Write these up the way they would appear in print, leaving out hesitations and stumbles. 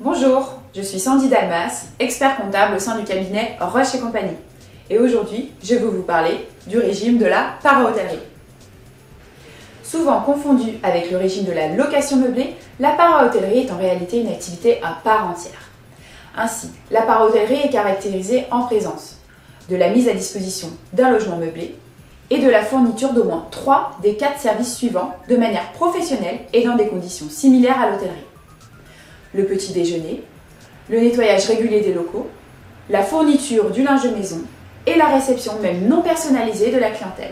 Bonjour, je suis Sandy Dalmas, expert comptable au sein du cabinet Roche & Compagnie. Et aujourd'hui, je vais vous parler du régime de la para-hôtellerie. Souvent confondu avec le régime de la location meublée, la para-hôtellerie est en réalité une activité à part entière. Ainsi, la para-hôtellerie est caractérisée en présence de la mise à disposition d'un logement meublé et de la fourniture d'au moins 3 des 4 services suivants de manière professionnelle et dans des conditions similaires à l'hôtellerie. Le petit déjeuner, le nettoyage régulier des locaux, la fourniture du linge de maison et la réception même non personnalisée de la clientèle.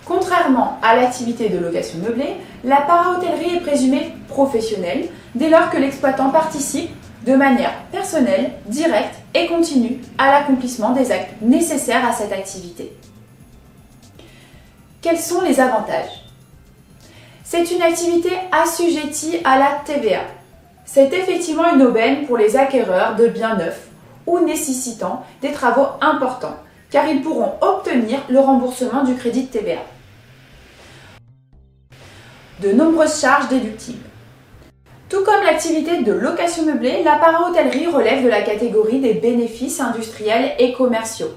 Contrairement à l'activité de location meublée, la para-hôtellerie est présumée professionnelle dès lors que l'exploitant participe de manière personnelle, directe et continue à l'accomplissement des actes nécessaires à cette activité. Quels sont les avantages? C'est une activité assujettie à la TVA. C'est effectivement une aubaine pour les acquéreurs de biens neufs ou nécessitant des travaux importants, car ils pourront obtenir le remboursement du crédit de TVA. De nombreuses charges déductibles. Tout comme l'activité de location meublée, la para-hôtellerie relève de la catégorie des bénéfices industriels et commerciaux.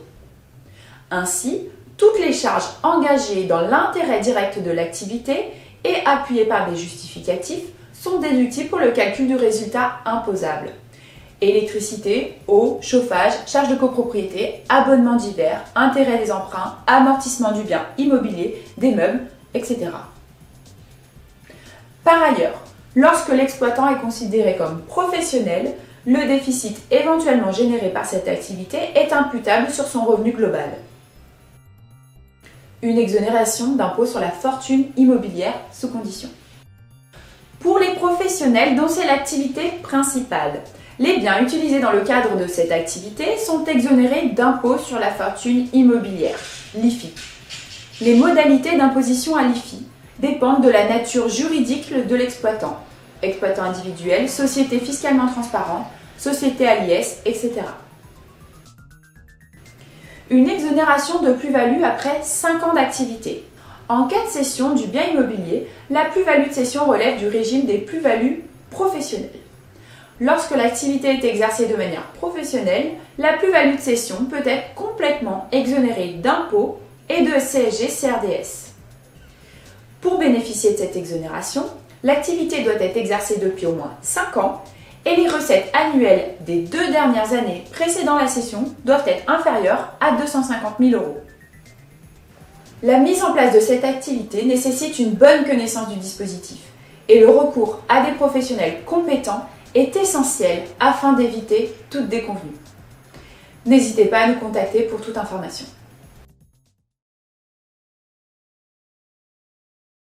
Ainsi, toutes les charges engagées dans l'intérêt direct de l'activité et appuyées par des justificatifs sont déductibles pour le calcul du résultat imposable. Électricité, eau, chauffage, charges de copropriété, abonnements divers, intérêt des emprunts, amortissement du bien immobilier, des meubles, etc. Par ailleurs, lorsque l'exploitant est considéré comme professionnel, le déficit éventuellement généré par cette activité est imputable sur son revenu global. Une exonération d'impôt sur la fortune immobilière sous condition. Pour les professionnels dont c'est l'activité principale, les biens utilisés dans le cadre de cette activité sont exonérés d'impôt sur la fortune immobilière, l'IFI. Les modalités d'imposition à l'IFI dépendent de la nature juridique de l'exploitant, exploitant individuel, société fiscalement transparente, société à l'IS, etc. Une exonération de plus-value après 5 ans d'activité. En cas de cession du bien immobilier, la plus-value de cession relève du régime des plus-values professionnelles. Lorsque l'activité est exercée de manière professionnelle, la plus-value de cession peut être complètement exonérée d'impôts et de CSG-CRDS. Pour bénéficier de cette exonération, l'activité doit être exercée depuis au moins 5 ans et les recettes annuelles des 2 dernières années précédant la cession doivent être inférieures à 250 000 €. La mise en place de cette activité nécessite une bonne connaissance du dispositif et le recours à des professionnels compétents est essentiel afin d'éviter toute déconvenue. N'hésitez pas à nous contacter pour toute information.